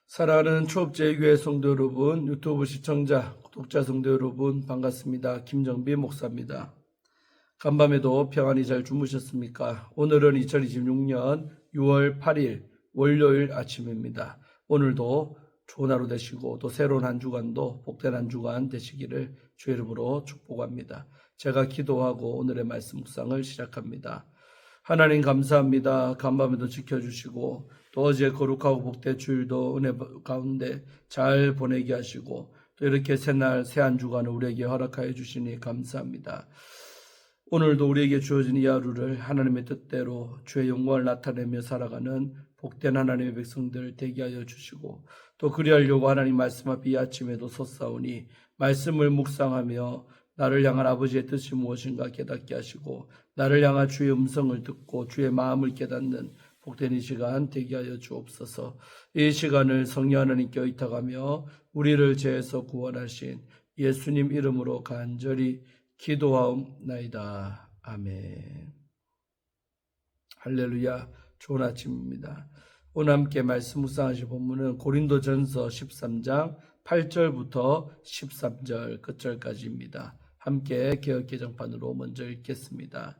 사랑하는 초업제교회 성도 여러분, 유튜브 시청자, 구독자 성도 여러분 반갑습니다. 김정비 목사입니다. 간밤에도 평안히 잘 주무셨습니까? 오늘은 2026년 6월 8일 월요일 아침입니다. 오늘도 좋은 하루 되시고 또 새로운 한 주간도 복된 한 주간 되시기를 주의 이름으로 축복합니다. 제가 기도하고 오늘의 말씀 묵상을 시작합니다. 하나님 감사합니다. 간밤에도 지켜주시고 또 어제 거룩하고 복된 주일도 은혜 가운데 잘 보내게 하시고 또 이렇게 새날 새 한 주간을 우리에게 허락하여 주시니 감사합니다. 오늘도 우리에게 주어진 이 하루를 하나님의 뜻대로 주의 영광을 나타내며 살아가는 복된 하나님의 백성들 되게 하여 주시고 또 그리하려고 하나님 말씀 앞에 이 아침에도 섰사오니 말씀을 묵상하며 나를 향한 아버지의 뜻이 무엇인가 깨닫게 하시고 나를 향한 주의 음성을 듣고 주의 마음을 깨닫는 복된 이 시간 되게 하여 주옵소서. 이 시간을 성령 하나님께 의탁하며 우리를 죄에서 구원하신 예수님 이름으로 간절히 기도하옵나이다. 아멘. 할렐루야. 좋은 아침입니다. 오늘 함께 말씀 묵상하실 본문은 고린도전서 13장 8절부터 13절 끝절까지입니다. 함께 개역개정판으로 먼저 읽겠습니다.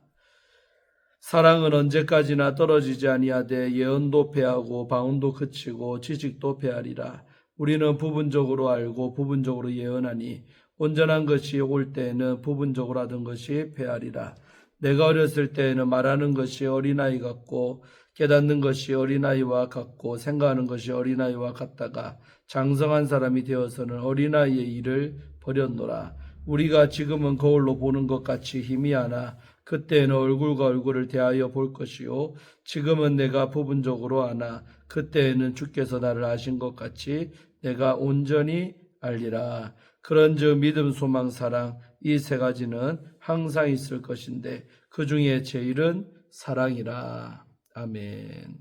사랑은 언제까지나 떨어지지 아니하되 예언도 패하고 방언도 그치고 지식도 패하리라. 우리는 부분적으로 알고 부분적으로 예언하니 온전한 것이 올 때에는 부분적으로 하던 것이 패하리라. 내가 어렸을 때에는 말하는 것이 어린아이 같고 깨닫는 것이 어린아이와 같고 생각하는 것이 어린아이와 같다가 장성한 사람이 되어서는 어린아이의 일을 버렸노라. 우리가 지금은 거울로 보는 것 같이 희미하나 그때는 얼굴과 얼굴을 대하여 볼 것이요 지금은 내가 부분적으로 아나 그때에는 주께서 나를 아신 것 같이 내가 온전히 알리라. 그런즉 믿음, 소망, 사랑 이 세 가지는 항상 있을 것인데 그 중에 제일은 사랑이라. 아멘.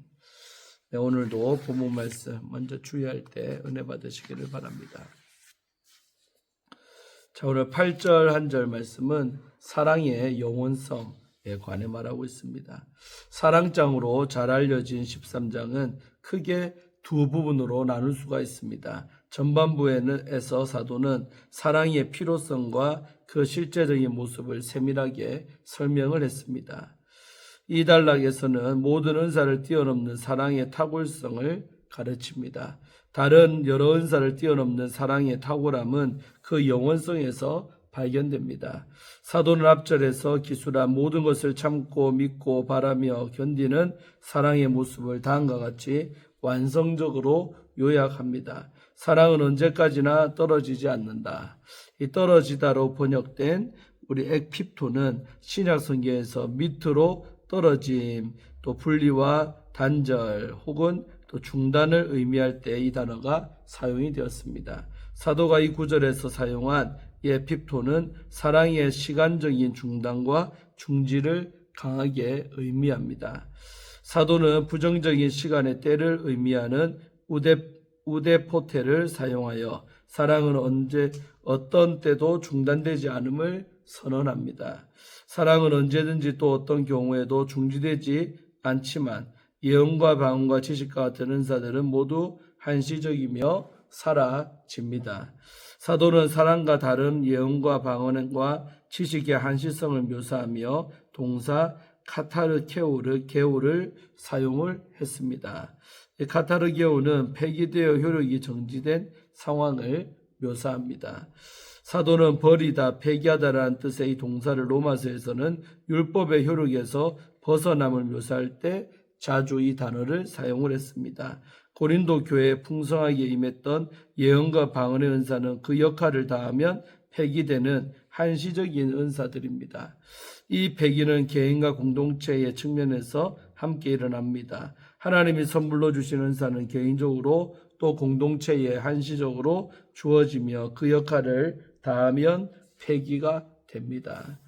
네, 오늘도 본문 말씀 먼저 주의할 때 은혜 받으시기를 바랍니다. 자, 오늘 8절 한 절 말씀은 사랑의 영원성에 관해 말하고 있습니다. 사랑장으로 잘 알려진 13장은 크게 두 부분으로 나눌 수가 있습니다. 전반부에서 사도는 사랑의 필요성과 그 실제적인 모습을 세밀하게 설명을 했습니다. 이 단락에서는 모든 은사를 뛰어넘는 사랑의 탁월성을 가르칩니다. 다른 여러 은사를 뛰어넘는 사랑의 탁월함은 그 영원성에서 발견됩니다. 사도는 앞절에서 기술한 모든 것을 참고 믿고 바라며 견디는 사랑의 모습을 다음과 같이 완성적으로 요약합니다. 사랑은 언제까지나 떨어지지 않는다. 이 떨어지다로 번역된 우리 ekpipto는 신약 성경에서 밑으로 떨어짐, 또 분리와 단절 혹은 또 중단을 의미할 때 이 단어가 사용이 되었습니다. 사도가 이 구절에서 사용한 이 에피토는 사랑의 시간적인 중단과 중지를 강하게 의미합니다. 사도는 부정적인 시간의 때를 의미하는 우데포테를 사용하여 사랑은 어떤 때도 중단되지 않음을 선언합니다. 사랑은 언제든지 또 어떤 경우에도 중지되지 않지만 예언과 방언과 지식과 같은 은사들은 모두 한시적이며 사라집니다. 사도는 사랑과 다른 예언과 방언과 지식의 한시성을 묘사하며 동사 카타르케오를 사용을 했습니다. 카타르게오는 폐기되어 효력이 정지된 상황을 묘사합니다. 사도는 버리다, 폐기하다라는 뜻의 이 동사를 로마서에서는 율법의 효력에서 벗어남을 묘사할 때 자주 이 단어를 사용을 했습니다. 고린도 교회에 풍성하게 임했던 예언과 방언의 은사는 그 역할을 다하면 폐기되는 한시적인 은사들입니다. 이 폐기는 개인과 공동체의 측면에서 함께 일어납니다. 하나님이 선물로 주신 은사는 개인적으로 또 공동체에 한시적으로 주어지며 그 역할을 다하면 폐기가 됩니다.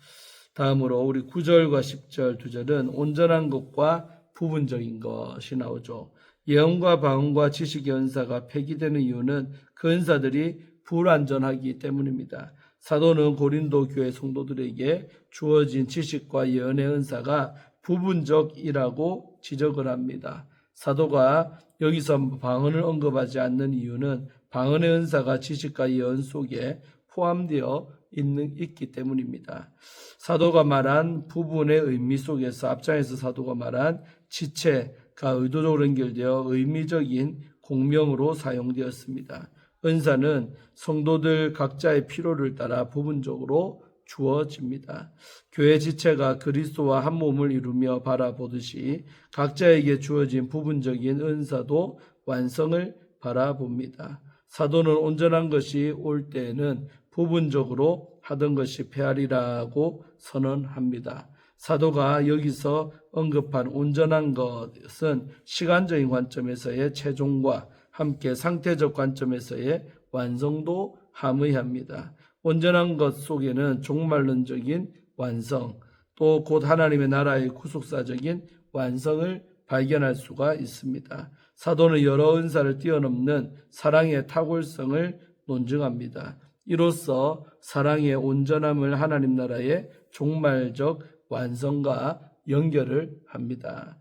다음으로 우리 9절과 10절 두 절은 온전한 것과 부분적인 것이 나오죠. 예언과 방언과 지식의 은사가 폐기되는 이유는 그 은사들이 불완전하기 때문입니다. 사도는 고린도 교회 성도들에게 주어진 지식과 예언의 은사가 부분적이라고 지적을 합니다. 사도가 여기서 방언을 언급하지 않는 이유는 방언의 은사가 지식과 예언 속에 포함되어 있기 때문입니다. 사도가 말한 부분의 의미 속에서 앞장에서 사도가 말한 지체가 의도적으로 연결되어 의미적인 공명으로 사용되었습니다. 은사는 성도들 각자의 필요를 따라 부분적으로 주어집니다. 교회 지체가 그리스도와 한 몸을 이루며 바라보듯이 각자에게 주어진 부분적인 은사도 완성을 바라봅니다. 사도는 온전한 것이 올 때에는 부분적으로 하던 것이 패하리라고 선언합니다. 사도가 여기서 언급한 온전한 것은 시간적인 관점에서의 최종과 함께 상태적 관점에서의 완성도 함의합니다. 온전한 것 속에는 종말론적인 완성, 또 곧 하나님의 나라의 구속사적인 완성을 발견할 수가 있습니다. 사도는 여러 은사를 뛰어넘는 사랑의 탁월성을 논증합니다. 이로써 사랑의 온전함을 하나님 나라의 종말적 완성과 연결을 합니다.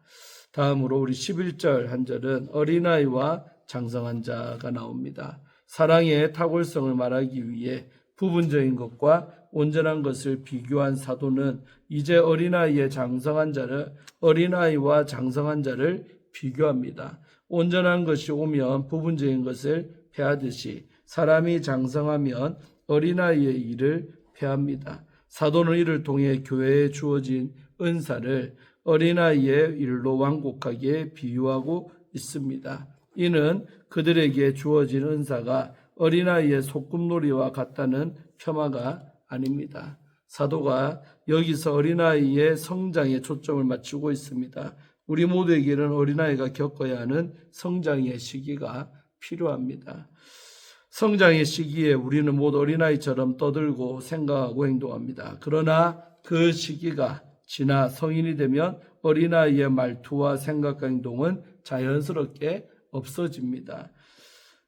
다음으로 우리 11절 한 절은 어린아이와 장성한 자가 나옵니다. 사랑의 탁월성을 말하기 위해 부분적인 것과 온전한 것을 비교한 사도는 이제 어린아이와 장성한 자를 비교합니다. 온전한 것이 오면 부분적인 것을 패하듯이 사람이 장성하면 어린아이의 일을 패합니다. 사도는 이를 통해 교회에 주어진 은사를 어린아이의 일로 완곡하게 비유하고 있습니다. 이는 그들에게 주어진 은사가 어린아이의 소꿉놀이와 같다는 폄하가 아닙니다. 사도가 여기서 어린아이의 성장에 초점을 맞추고 있습니다. 우리 모두에게는 어린아이가 겪어야 하는 성장의 시기가 필요합니다. 성장의 시기에 우리는 모두 어린아이처럼 떠들고 생각하고 행동합니다. 그러나 그 시기가 지나 성인이 되면 어린아이의 말투와 생각과 행동은 자연스럽게 없어집니다.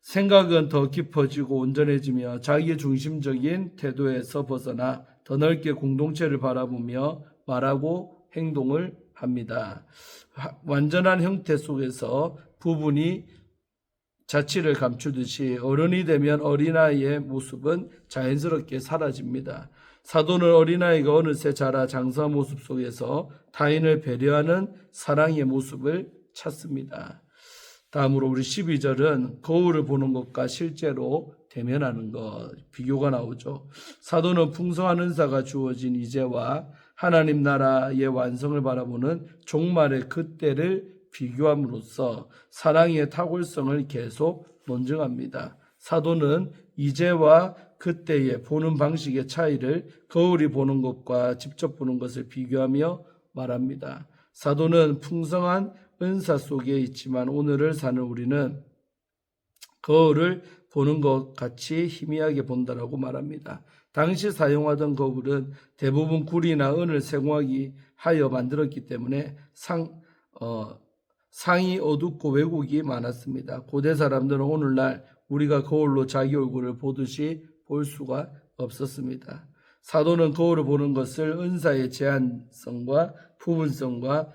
생각은 더 깊어지고 온전해지며 자기 중심적인 태도에서 벗어나 더 넓게 공동체를 바라보며 말하고 행동을 합니다. 완전한 형태 속에서 부분이 자취를 감추듯이 어른이 되면 어린아이의 모습은 자연스럽게 사라집니다. 사도는 어린아이가 어느새 자라 장성한 모습 속에서 타인을 배려하는 사랑의 모습을 찾습니다. 다음으로 우리 12절은 거울을 보는 것과 실제로 대면하는 것, 비교가 나오죠. 사도는 풍성한 은사가 주어진 이제와 하나님 나라의 완성을 바라보는 종말의 그때를 비교함으로써 사랑의 탁월성을 계속 논증합니다. 사도는 이제와 그때의 보는 방식의 차이를 거울이 보는 것과 직접 보는 것을 비교하며 말합니다. 사도는 풍성한 은사 속에 있지만 오늘을 사는 우리는 거울을 보는 것 같이 희미하게 본다라고 말합니다. 당시 사용하던 거울은 대부분 구리나 은을 세공하기 하여 만들었기 때문에 상이 어둡고 왜곡이 많았습니다. 고대 사람들은 오늘날 우리가 거울로 자기 얼굴을 보듯이 볼 수가 없었습니다. 사도는 거울을 보는 것을 은사의 제한성과 부분성과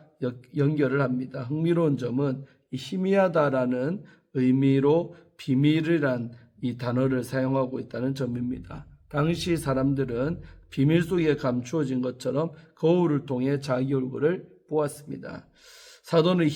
연결을 합니다. 흥미로운 점은 희미하다라는 의미로 비밀이란 이 단어를 사용하고 있다는 점입니다. 당시 사람들은 비밀 속에 감추어진 것처럼 거울을 통해 자기 얼굴을 보았습니다. 사도는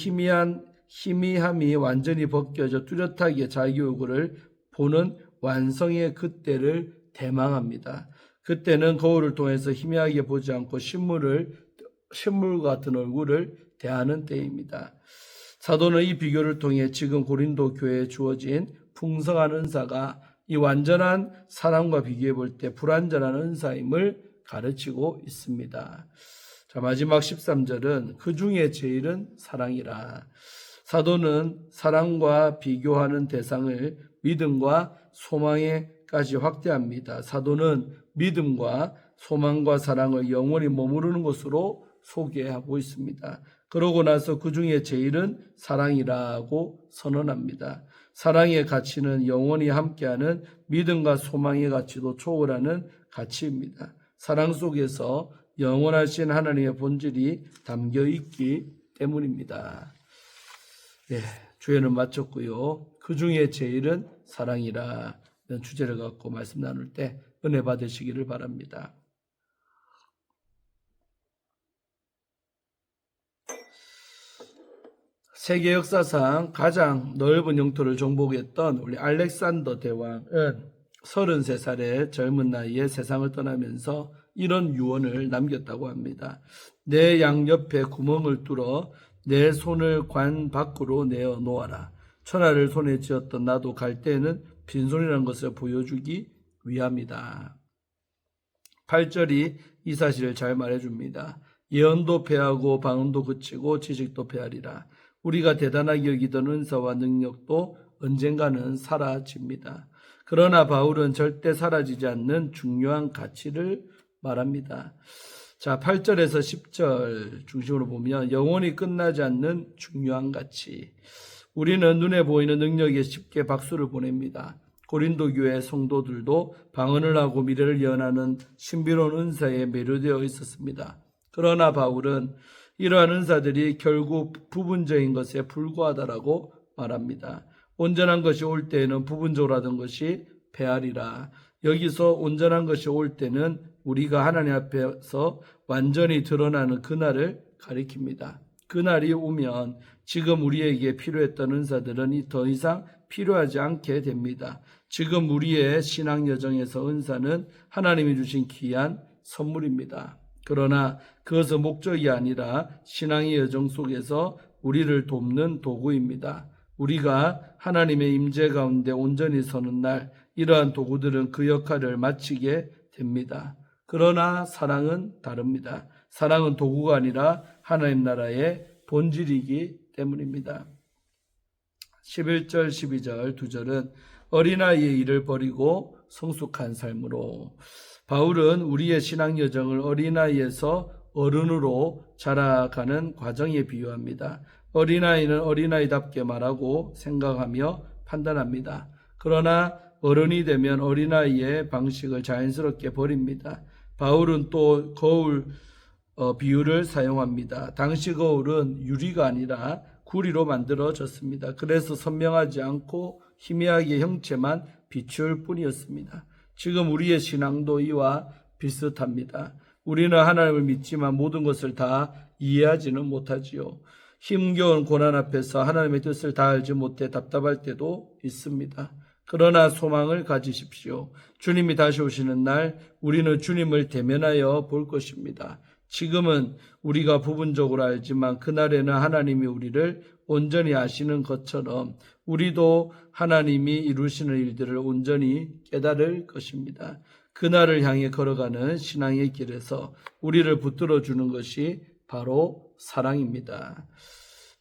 희미함이 완전히 벗겨져 뚜렷하게 자기 얼굴을 보는 완성의 그때를 대망합니다. 그때는 거울을 통해서 희미하게 보지 않고 신물 같은 얼굴을 대하는 때입니다. 사도는 이 비교를 통해 지금 고린도 교회에 주어진 풍성한 은사가 이 완전한 사랑과 비교해 볼 때 불완전한 은사임을 가르치고 있습니다. 자, 마지막 13절은 그 중에 제일은 사랑이라. 사도는 사랑과 비교하는 대상을 믿음과 소망에까지 확대합니다. 사도는 믿음과 소망과 사랑을 영원히 머무르는 것으로 소개하고 있습니다. 그러고 나서 그 중에 제일은 사랑이라고 선언합니다. 사랑의 가치는 영원히 함께하는 믿음과 소망의 가치도 초월하는 가치입니다. 사랑 속에서 영원하신 하나님의 본질이 담겨 있기 때문입니다. 예, 주에는 마쳤고요. 그 중에 제일은 사랑이라 이런 주제를 갖고 말씀 나눌 때 은혜 받으시기를 바랍니다. 세계 역사상 가장 넓은 영토를 정복했던 우리 알렉산더 대왕은 33살의 젊은 나이에 세상을 떠나면서 이런 유언을 남겼다고 합니다. 내 양옆에 구멍을 뚫어 내 손을 관 밖으로 내어 놓아라. 천하를 손에 쥐었던 나도 갈 때에는 빈손이라는 것을 보여주기 위함이다. 8절이 이 사실을 잘 말해줍니다. 예언도 패하고 방언도 그치고 지식도 패하리라. 우리가 대단하게 여기던 은사와 능력도 언젠가는 사라집니다. 그러나 바울은 절대 사라지지 않는 중요한 가치를 말합니다. 자, 8절에서 10절 중심으로 보면 영원히 끝나지 않는 중요한 가치. 우리는 눈에 보이는 능력에 쉽게 박수를 보냅니다. 고린도 교회 성도들도 방언을 하고 미래를 예언하는 신비로운 은사에 매료되어 있었습니다. 그러나 바울은 이러한 은사들이 결국 부분적인 것에 불과하다라고 말합니다. 온전한 것이 올 때에는 부분적으로 하던 것이 패하리라. 여기서 온전한 것이 올 때는 우리가 하나님 앞에서 완전히 드러나는 그날을 가리킵니다. 그날이 오면 지금 우리에게 필요했던 은사들은 더 이상 필요하지 않게 됩니다. 지금 우리의 신앙 여정에서 은사는 하나님이 주신 귀한 선물입니다. 그러나 그것은 목적이 아니라 신앙의 여정 속에서 우리를 돕는 도구입니다. 우리가 하나님의 임재 가운데 온전히 서는 날 이러한 도구들은 그 역할을 마치게 됩니다. 그러나 사랑은 다릅니다. 사랑은 도구가 아니라 하나님 나라의 본질이기 때문입니다. 11절 12절 두 절은 어린아이의 일을 버리고 성숙한 삶으로. 바울은 우리의 신앙 여정을 어린아이에서 어른으로 자라가는 과정에 비유합니다. 어린아이는 어린아이답게 말하고 생각하며 판단합니다. 그러나 어른이 되면 어린아이의 방식을 자연스럽게 버립니다. 바울은 또 거울 비유를 사용합니다. 당시 거울은 유리가 아니라 구리로 만들어졌습니다. 그래서 선명하지 않고 희미하게 형체만 비출 뿐이었습니다. 지금 우리의 신앙도 이와 비슷합니다. 우리는 하나님을 믿지만 모든 것을 다 이해하지는 못하지요. 힘겨운 고난 앞에서 하나님의 뜻을 다 알지 못해 답답할 때도 있습니다. 그러나 소망을 가지십시오. 주님이 다시 오시는 날 우리는 주님을 대면하여 볼 것입니다. 지금은 우리가 부분적으로 알지만 그날에는 하나님이 우리를 온전히 아시는 것처럼 우리도 하나님이 이루시는 일들을 온전히 깨달을 것입니다. 그날을 향해 걸어가는 신앙의 길에서 우리를 붙들어 주는 것이 바로 사랑입니다.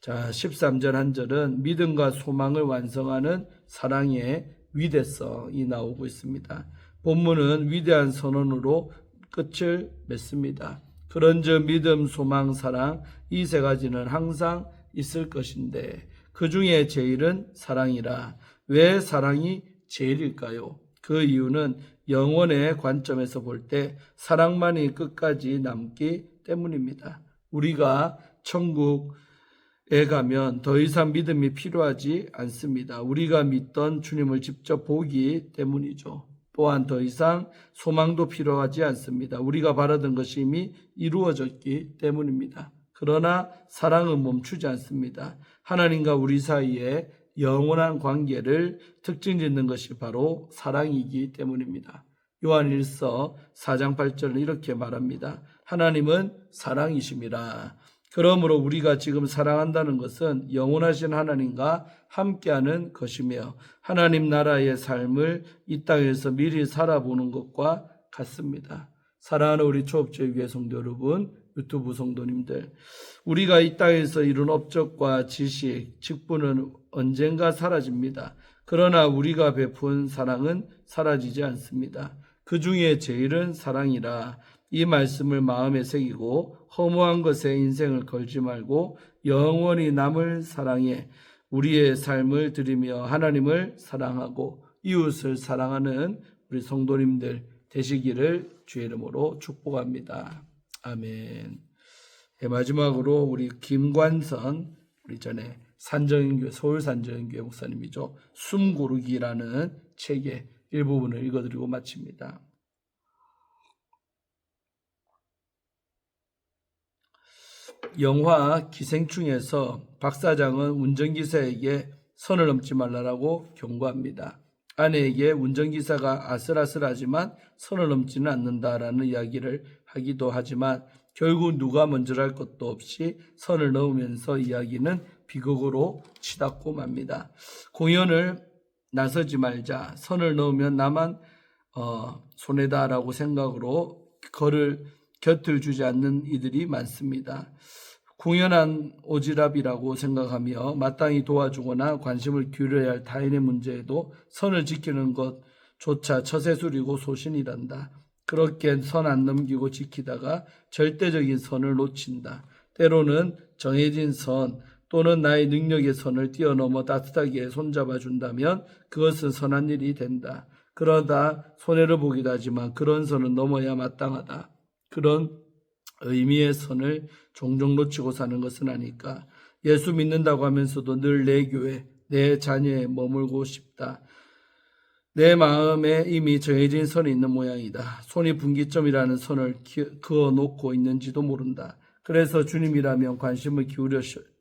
자, 13절 한 절은 믿음과 소망을 완성하는 사랑의 위대성이 나오고 있습니다. 본문은 위대한 선언으로 끝을 맺습니다. 그런즉 믿음, 소망, 사랑 이 세 가지는 항상 있을 것인데 그 중에 제일은 사랑이라. 왜 사랑이 제일일까요? 그 이유는 영원의 관점에서 볼 때 사랑만이 끝까지 남기 때문입니다. 우리가 천국에 가면 더 이상 믿음이 필요하지 않습니다. 우리가 믿던 주님을 직접 보기 때문이죠. 또한 더 이상 소망도 필요하지 않습니다. 우리가 바라던 것이 이미 이루어졌기 때문입니다. 그러나 사랑은 멈추지 않습니다. 하나님과 우리 사이에 영원한 관계를 특징 짓는 것이 바로 사랑이기 때문입니다. 요한일서 4장 8절은 이렇게 말합니다. 하나님은 사랑이심이라. 그러므로 우리가 지금 사랑한다는 것은 영원하신 하나님과 함께하는 것이며 하나님 나라의 삶을 이 땅에서 미리 살아보는 것과 같습니다. 사랑하는 우리 초업제교회 성도 여러분, 유튜브 성도님들, 우리가 이 땅에서 이룬 업적과 지식, 직분은 언젠가 사라집니다. 그러나 우리가 베푼 사랑은 사라지지 않습니다. 그 중에 제일은 사랑이라. 이 말씀을 마음에 새기고 허무한 것에 인생을 걸지 말고 영원히 남을 사랑해 우리의 삶을 드리며 하나님을 사랑하고 이웃을 사랑하는 우리 성도님들 되시기를 주의 이름으로 축복합니다. 아멘. 마지막으로 우리 김관선 우리 전에 산정인교회, 서울 산정인교회 목사님이죠. 숨 고르기라는 책의 일부분을 읽어드리고 마칩니다. 영화 기생충에서 박 사장은 운전기사에게 선을 넘지 말라고 경고합니다. 아내에게 운전기사가 아슬아슬하지만 선을 넘지는 않는다라는 이야기를 하기도 하지만 결국 누가 먼저랄 것도 없이 선을 넘으면서 이야기는 비극으로 치닫고 맙니다. 공연을 나서지 말자, 선을 넘으면 나만 손해다라고 생각으로 곁을 주지 않는 이들이 많습니다. 공연한 오지랖이라고 생각하며 마땅히 도와주거나 관심을 기울여야 할 타인의 문제에도 선을 지키는 것조차 처세술이고 소신이란다. 그렇게 선 안 넘기고 지키다가 절대적인 선을 놓친다. 때로는 정해진 선 또는 나의 능력의 선을 뛰어넘어 따뜻하게 손잡아 준다면 그것은 선한 일이 된다. 그러다 손해를 보기도 하지만 그런 선은 넘어야 마땅하다. 그런 의미의 선을 종종 놓치고 사는 것은 아닐까. 예수 믿는다고 하면서도 늘 내 교회, 내 자녀에 머물고 싶다. 내 마음에 이미 정해진 선이 있는 모양이다. 손이 분기점이라는 선을 그어놓고 있는지도 모른다. 그래서 주님이라면 관심을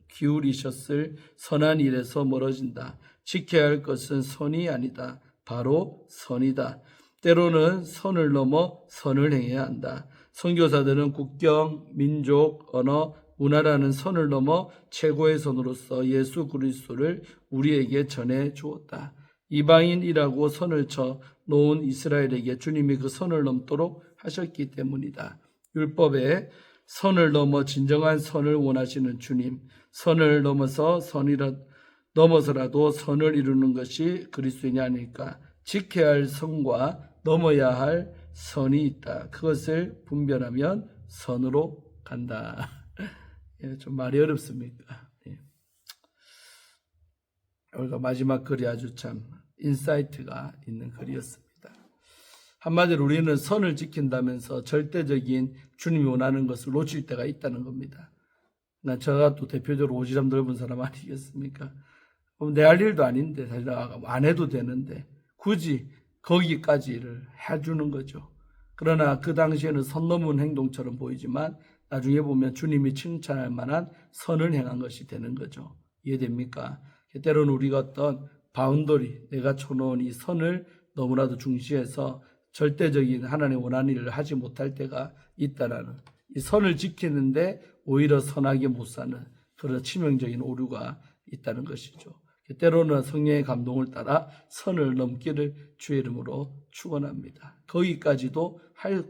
기울이셨을 선한 일에서 멀어진다. 지켜야 할 것은 선이 아니다. 바로 선이다. 때로는 선을 넘어 선을 행해야 한다. 선교사들은 국경, 민족, 언어, 문화라는 선을 넘어 최고의 선으로서 예수 그리스도를 우리에게 전해 주었다. 이방인이라고 선을 쳐 놓은 이스라엘에게 주님이 그 선을 넘도록 하셨기 때문이다. 율법에 선을 넘어 진정한 선을 원하시는 주님, 선을 넘어서라도 선을 이루는 것이 그리스도인이 아닐까. 지켜야 할 선과 넘어야 할 선이 있다. 그것을 분별하면 선으로 간다. 좀 말이 어렵습니까? 우리가 마지막 글이 아주 참 인사이트가 있는 글이었습니다. 한마디로 우리는 선을 지킨다면서 절대적인 주님이 원하는 것을 놓칠 때가 있다는 겁니다. 제가 또 대표적으로 오지랖 넓은 사람 아니겠습니까? 내 할 일도 아닌데 사실 안 해도 되는데 굳이 거기까지를 해주는 거죠. 그러나 그 당시에는 선 넘은 행동처럼 보이지만 나중에 보면 주님이 칭찬할 만한 선을 행한 것이 되는 거죠. 이해됩니까? 때로는 우리가 어떤 바운더리, 내가 쳐놓은 이 선을 너무나도 중시해서 절대적인 하나님 원하는 일을 하지 못할 때가 있다라는, 이 선을 지키는데 오히려 선하게 못 사는 그런 치명적인 오류가 있다는 것이죠. 때로는 성령의 감동을 따라 선을 넘기를 주의 이름으로 축원합니다. 거기까지도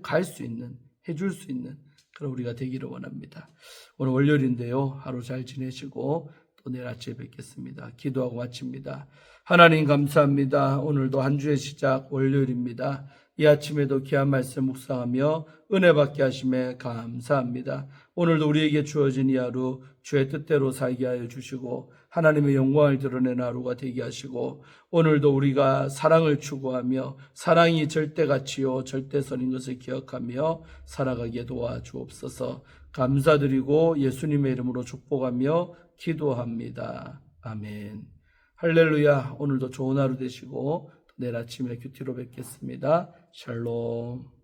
갈 수 있는, 해줄 수 있는 그런 우리가 되기를 원합니다. 오늘 월요일인데요. 하루 잘 지내시고 또 내일 아침에 뵙겠습니다. 기도하고 마칩니다. 하나님 감사합니다. 오늘도 한 주의 시작 월요일입니다. 이 아침에도 귀한 말씀 묵상하며 은혜 받게 하심에 감사합니다. 오늘도 우리에게 주어진 이 하루 주의 뜻대로 살게 하여 주시고 하나님의 영광을 드러내는 하루가 되게 하시고 오늘도 우리가 사랑을 추구하며 사랑이 절대가치요 절대선인 것을 기억하며 살아가게 도와주옵소서. 감사드리고 예수님의 이름으로 축복하며 기도합니다. 아멘. 할렐루야. 오늘도 좋은 하루 되시고 내일 아침에 큐티로 뵙겠습니다. 샬롬.